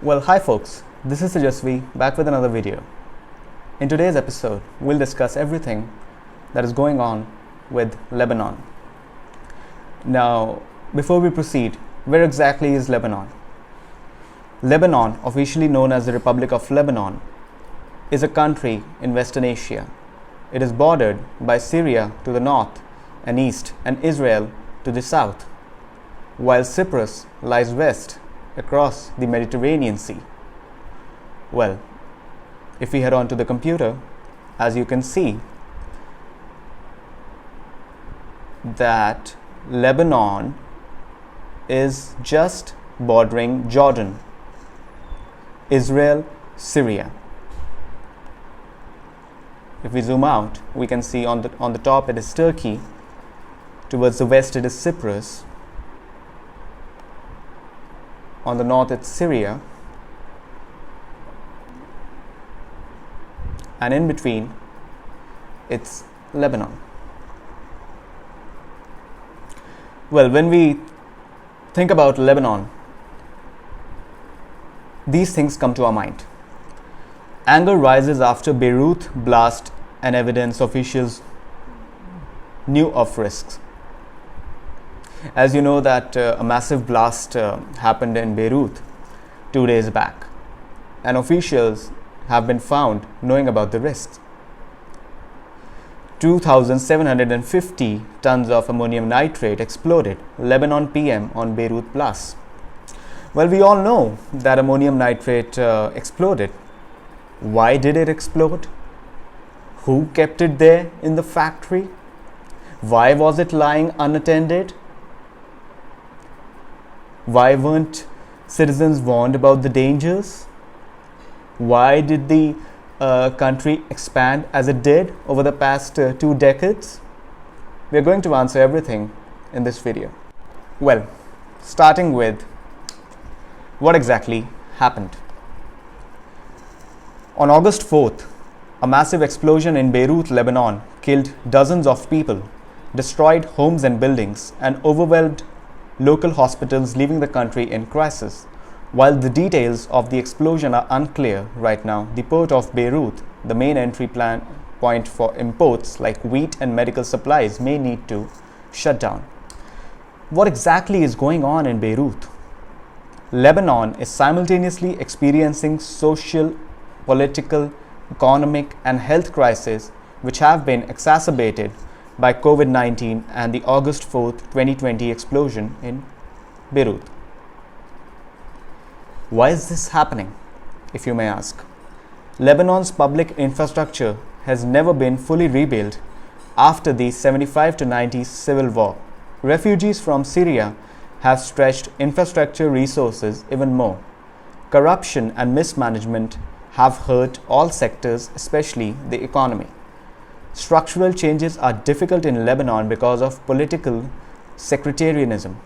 Well, hi folks, this is Sajasvi back with another video. In today's episode, we'll discuss everything that is going on with Lebanon. Now, before we proceed, where exactly is Lebanon? Lebanon, officially known as the Republic of Lebanon, is a country in Western Asia. It is bordered by Syria to the north and east and Israel to the south, while Cyprus lies west across the Mediterranean Sea. Well, if we head on to the computer, as you can see that Lebanon is just bordering Jordan, Israel, Syria. If we zoom out, we can see on the top it is Turkey, towards the west it is Cyprus, on the north it's Syria, and in between it's Lebanon. Well, when we think about Lebanon, these things come to our mind. Anger rises after Beirut blast and evidence officials knew of risks. As you know that a massive blast happened in Beirut 2 days back, and officials have been found knowing about the risks. 2,750 tons of ammonium nitrate exploded, Lebanon PM on Beirut blast. Well, we all know that ammonium nitrate exploded. Why did it explode? Who kept it there in the factory? Why was it lying unattended? Why weren't citizens warned about the dangers? Why did the country expand as it did over the past 2 decades? We're going to answer everything in this video. Well, starting with what exactly happened. On August 4th, a massive explosion in Beirut, Lebanon killed dozens of people, destroyed homes and buildings, and overwhelmed local hospitals, leaving the country in crisis. While the details of the explosion are unclear right now, the port of Beirut, the main entry point for imports like wheat and medical supplies, may need to shut down. What exactly is going on in Beirut? Lebanon is simultaneously experiencing social, political, economic, and health crises which have been exacerbated by COVID-19 and the August 4th, 2020 explosion in Beirut. Why is this happening, if you may ask? Lebanon's public infrastructure has never been fully rebuilt after the 75 to 90s civil war. Refugees from Syria have stretched infrastructure resources even more. Corruption and mismanagement have hurt all sectors, especially the economy. Structural changes are difficult in Lebanon because of political sectarianism.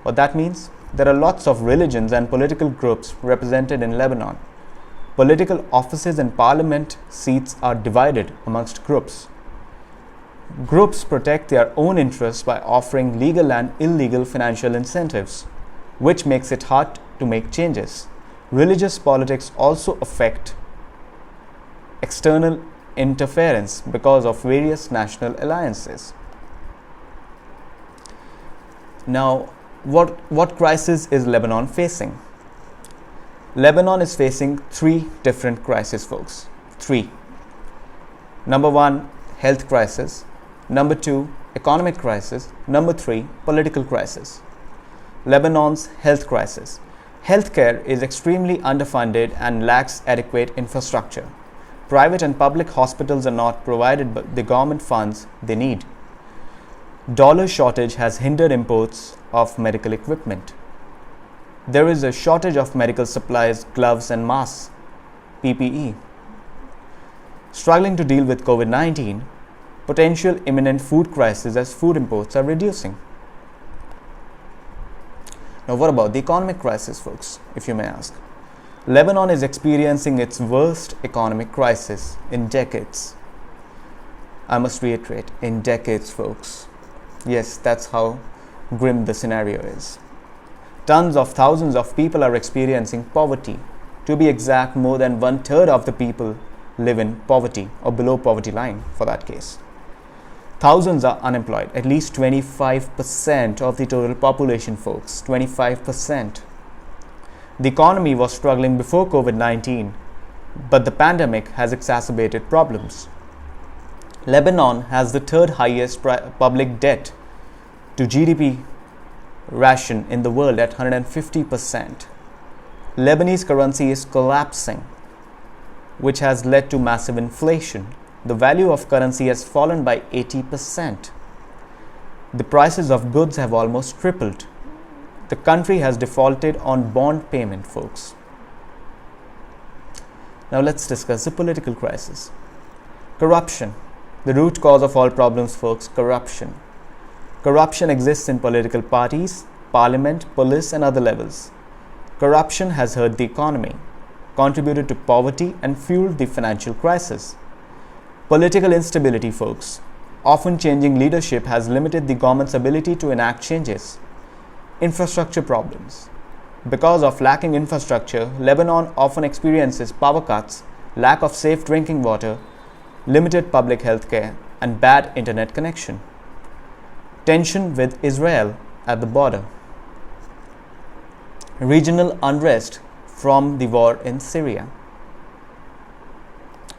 What that means? There are lots of religions and political groups represented in Lebanon. Political offices and parliament seats are divided amongst groups. Groups protect their own interests by offering legal and illegal financial incentives, which makes it hard to make changes. Religious politics also affect external interference because of various national alliances. Now, what crisis is Lebanon facing? Lebanon is facing 3 different crises, folks. 3. Number 1, health crisis. Number 2, economic crisis. Number 3, political crisis. Lebanon's health crisis. Healthcare is extremely underfunded and lacks adequate infrastructure. Private and public hospitals are not provided the government funds they need. Dollar shortage has hindered imports of medical equipment. There is a shortage of medical supplies, gloves and masks, PPE. Struggling to deal with COVID-19, potential imminent food crisis as food imports are reducing. Now, what about the economic crisis, folks, if you may ask? Lebanon is experiencing its worst economic crisis in decades. I must reiterate, in decades, folks. Yes, that's how grim the scenario is. Tons of thousands of people are experiencing poverty, To be exact, more than 1/3 of the people live in poverty or below poverty line for that case. Thousands are unemployed, at least 25% of the total population, folks. 25%. The economy was struggling before COVID-19, but the pandemic has exacerbated problems. Lebanon has the third highest public debt to GDP ration in the world at 150%. Lebanese currency is collapsing, which has led to massive inflation. The value of currency has fallen by 80%. The prices of goods have almost tripled. The country has defaulted on bond payment, folks. Now let's discuss the political crisis. Corruption. The root cause of all problems, folks, corruption. Corruption exists in political parties, parliament, police, and other levels. Corruption has hurt the economy, contributed to poverty, and fueled the financial crisis. Political instability, folks. Often changing leadership has limited the government's ability to enact changes. Infrastructure problems. Because of lacking infrastructure, Lebanon often experiences power cuts, lack of safe drinking water, limited public health care, and bad internet connection. Tension with Israel at the border. Regional unrest from the war in Syria.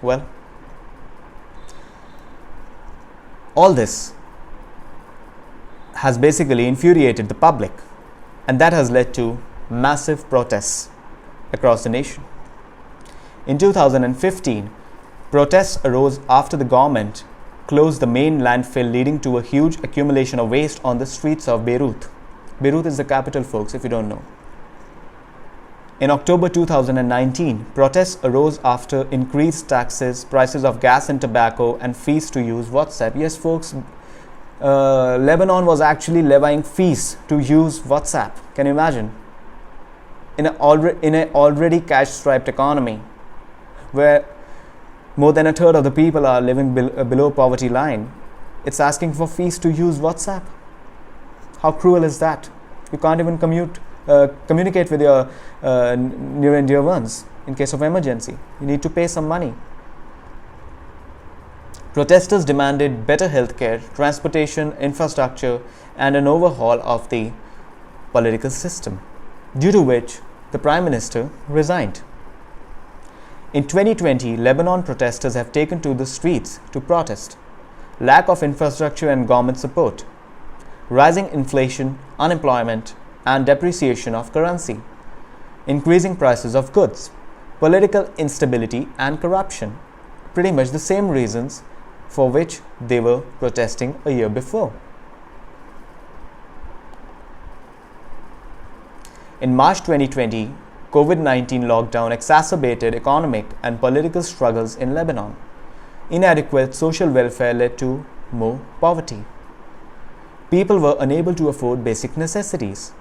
Well, all this has basically infuriated the public, and that has led to massive protests across the nation. In 2015, protests arose after the government closed the main landfill, leading to a huge accumulation of waste on the streets of Beirut. Beirut is the capital, folks, if you don't know. In October 2019, protests arose after increased taxes, prices of gas and tobacco, and fees to use WhatsApp. Yes, folks, Lebanon was actually levying fees to use WhatsApp. Can you imagine? In an already cash-strapped economy, where more than a third of the people are living below poverty line, it's asking for fees to use WhatsApp. How cruel is that? You can't even communicate with your near and dear ones in case of emergency. You need to pay some money. Protesters demanded better healthcare, transportation, infrastructure, and an overhaul of the political system, due to which the Prime Minister resigned. In 2020, Lebanon protesters have taken to the streets to protest lack of infrastructure and government support, rising inflation, unemployment, and depreciation of currency, increasing prices of goods, political instability, and corruption. Pretty much the same reasons for which they were protesting a year before. In March 2020, COVID-19 lockdown exacerbated economic and political struggles in Lebanon. Inadequate social welfare led to more poverty. People were unable to afford basic necessities.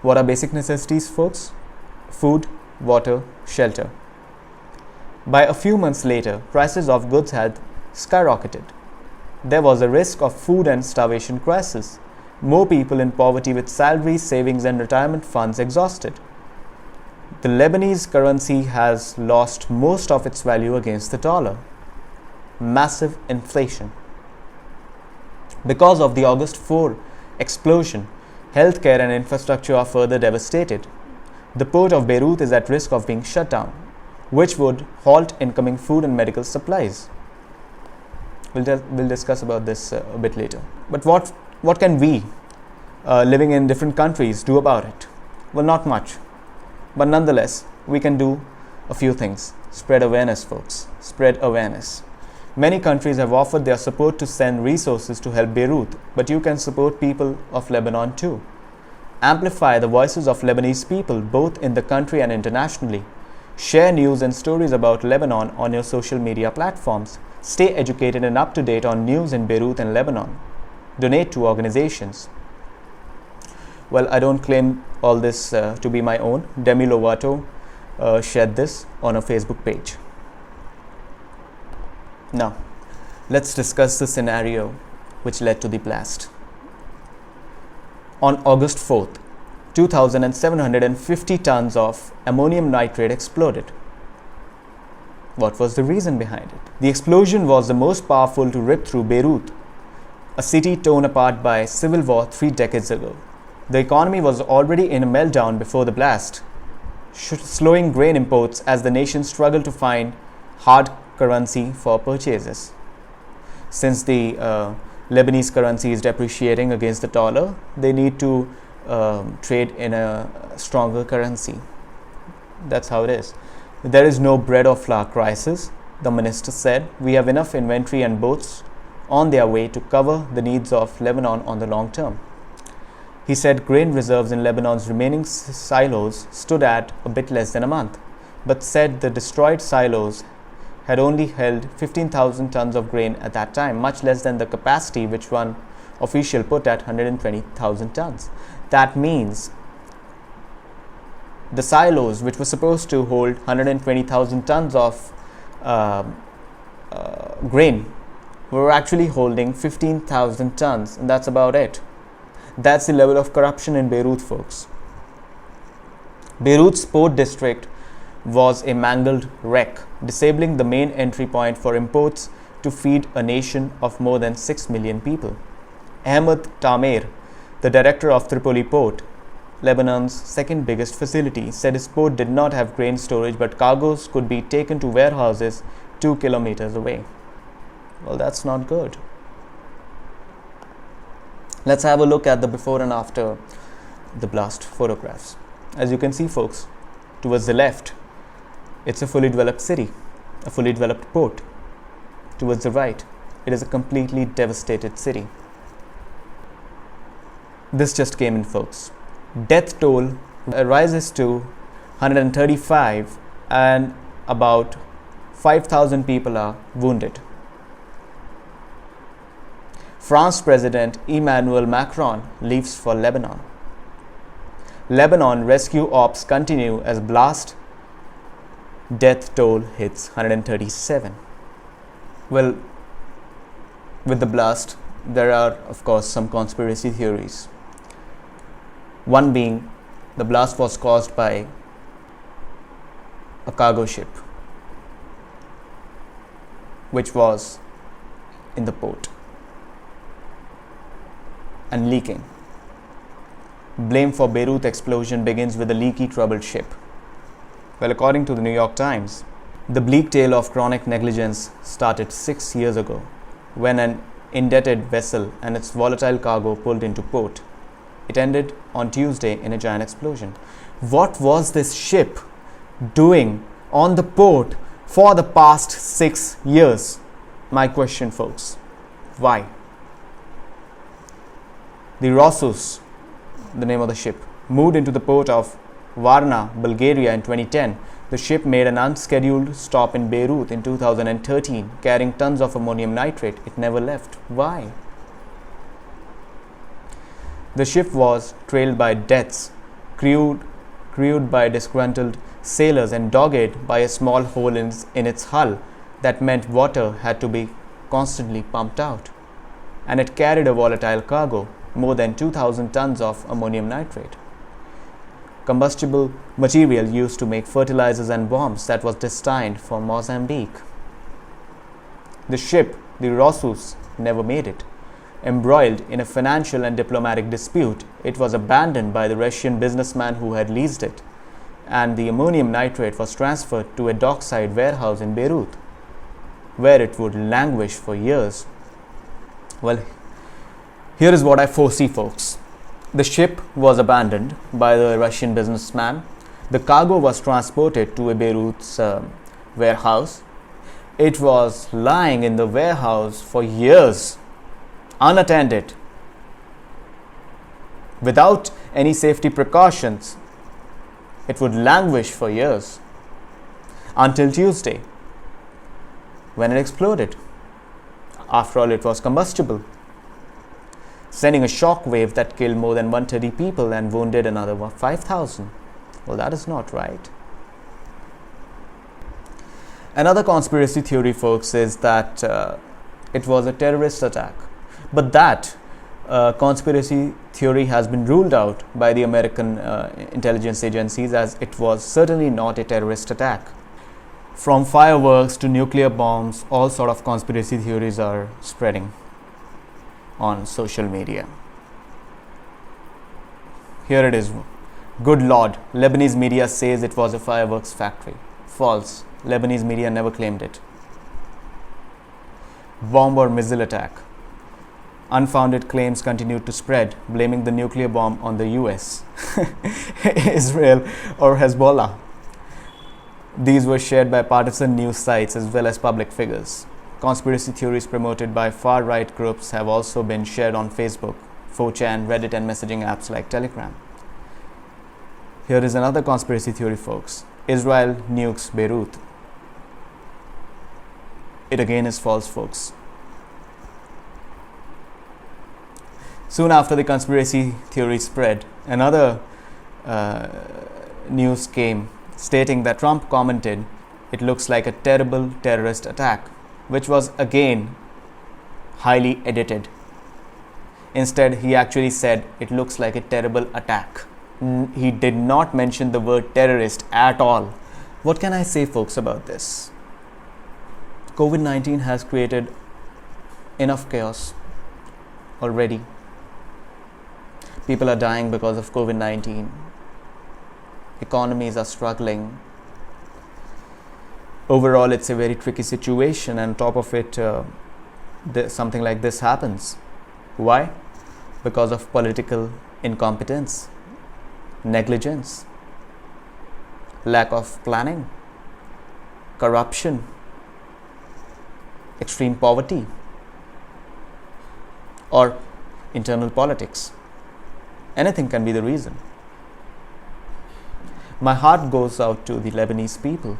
What are basic necessities, folks? Food, water, shelter. By a few months later, prices of goods had skyrocketed. There was a risk of food and starvation crisis. More people in poverty with salaries, savings, and retirement funds exhausted. The Lebanese currency has lost most of its value against the dollar. Massive inflation. Because of the August 4 explosion, healthcare and infrastructure are further devastated. The port of Beirut is at risk of being shut down, which would halt incoming food and medical supplies. We'll discuss about this a bit later. But what can we, living in different countries, do about it? Well, not much. But nonetheless, we can do a few things. Spread awareness, folks. Spread awareness. Many countries have offered their support to send resources to help Beirut, but you can support people of Lebanon too. Amplify the voices of Lebanese people both in the country and internationally. Share news and stories about Lebanon on your social media platforms. Stay educated and up to date on news in Beirut and Lebanon. Donate to organizations. Well, I don't claim all this to be my own. Demi Lovato shared this on her Facebook page. Now, let's discuss the scenario which led to the blast. On August 4th, 2,750 tons of ammonium nitrate exploded. What was the reason behind it? The explosion was the most powerful to rip through Beirut, a city torn apart by civil war 3 decades ago. The economy was already in a meltdown before the blast, slowing grain imports as the nation struggled to find hard currency for purchases. Since the Lebanese currency is depreciating against the dollar, they need to trade in a stronger currency. That's how it is. There is no bread or flour crisis, the minister said. We have enough inventory and boats on their way to cover the needs of Lebanon on the long term. He said grain reserves in Lebanon's remaining silos stood at a bit less than a month, but said the destroyed silos had only held 15,000 tons of grain at that time, much less than the capacity which one official put at 120,000 tons. That means the silos, which were supposed to hold 120,000 tons of grain, were actually holding 15,000 tons, and that's about it. That's the level of corruption in Beirut, folks. Beirut's port district was a mangled wreck, disabling the main entry point for imports to feed a nation of more than 6 million people. Ahmed Tamer, the director of Tripoli Port, Lebanon's second biggest facility, said his port did not have grain storage, but cargoes could be taken to warehouses 2 kilometers away. Well, that's not good. Let's have a look at the before and after the blast photographs. As you can see, folks, towards the left, it's a fully developed city, a fully developed port. Towards the right, it is a completely devastated city. This just came in, folks. Death toll rises to 135 and about 5,000 people are wounded. France President Emmanuel Macron leaves for Lebanon. Lebanon rescue ops continue as blast death toll hits 137. Well, with the blast, there are, of course, some conspiracy theories. One being the blast was caused by a cargo ship which was in the port and leaking. Blame for Beirut explosion begins with a leaky, troubled ship. Well, according to the New York Times, the bleak tale of chronic negligence started 6 years ago when an indebted vessel and its volatile cargo pulled into port. It ended on Tuesday in a giant explosion. What was this ship doing on the port for the past 6 years? My question, folks. Why? The Rosus, the name of the ship, moved into the port of Varna, Bulgaria in 2010. The ship made an unscheduled stop in Beirut in 2013, carrying tons of ammonium nitrate. It never left. Why? The ship was trailed by deaths, crewed by disgruntled sailors, and dogged by a small hole in its hull that meant water had to be constantly pumped out. And it carried a volatile cargo, more than 2,000 tons of ammonium nitrate, combustible material used to make fertilizers and bombs that was destined for Mozambique. The ship, the Rosus, never made it. Embroiled in a financial and diplomatic dispute, it was abandoned by the Russian businessman who had leased it, and the ammonium nitrate was transferred to a dockside warehouse in Beirut, where it would languish for years. Well, here is what I foresee, folks. The ship was abandoned by the Russian businessman. The cargo was transported to a Beirut's warehouse. It was lying in the warehouse for years, unattended, without any safety precautions. It would languish for years until Tuesday, when it exploded. After all, it was combustible, sending a shock wave that killed more than 130 people and wounded another 5,000. Well, that is not right. Another conspiracy theory, folks, is that it was a terrorist attack. But that conspiracy theory has been ruled out by the American intelligence agencies, as it was certainly not a terrorist attack. From fireworks to nuclear bombs, all sort of conspiracy theories are spreading on social media. Here it is. Good Lord, Lebanese media says it was a fireworks factory. False. Lebanese media never claimed it. Bomb or missile attack. Unfounded claims continued to spread, blaming the nuclear bomb on the US, Israel, or Hezbollah. These were shared by partisan news sites as well as public figures. Conspiracy theories promoted by far-right groups have also been shared on Facebook, 4chan, Reddit, and messaging apps like Telegram. Here is another conspiracy theory, folks. Israel nukes Beirut. It again is false, folks. Soon after the conspiracy theory spread, another news came stating that Trump commented, "It looks like a terrible terrorist attack," which was again highly edited. Instead, he actually said, "It looks like a terrible attack." He did not mention the word terrorist at all. What can I say, folks, about this? COVID-19 has created enough chaos already. People are dying because of COVID-19. Economies are struggling. Overall, it's a very tricky situation, and on top of it, something like this happens. Why? Because of political incompetence, negligence, lack of planning, corruption, extreme poverty, or internal politics. Anything can be the reason. My heart goes out to the Lebanese people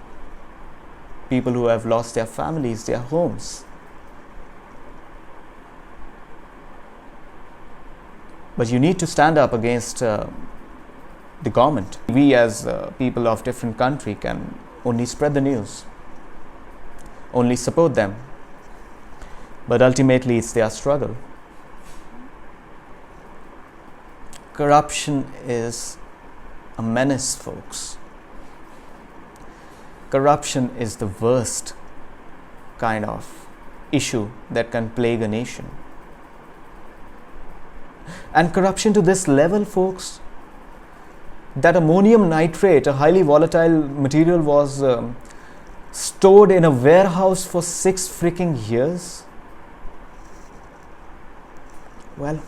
who have lost their families, their homes. But you need to stand up against the government. We as people of different country can only spread the news, only support them. But ultimately it's their struggle. Corruption is a menace, folks. Corruption is the worst kind of issue that can plague a nation. And corruption to this level, folks, that ammonium nitrate, a highly volatile material, was stored in a warehouse for 6 freaking years. Well,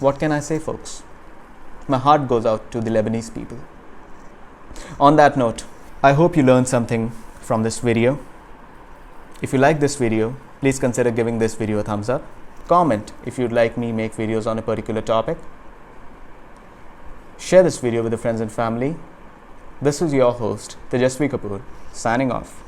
what can I say, folks? My heart goes out to the Lebanese people. On that note, I hope you learned something from this video. If you like this video, please consider giving this video a thumbs up. Comment if you'd like me make videos on a particular topic. Share this video with your friends and family. This is your host, Tejasvi Kapoor, signing off.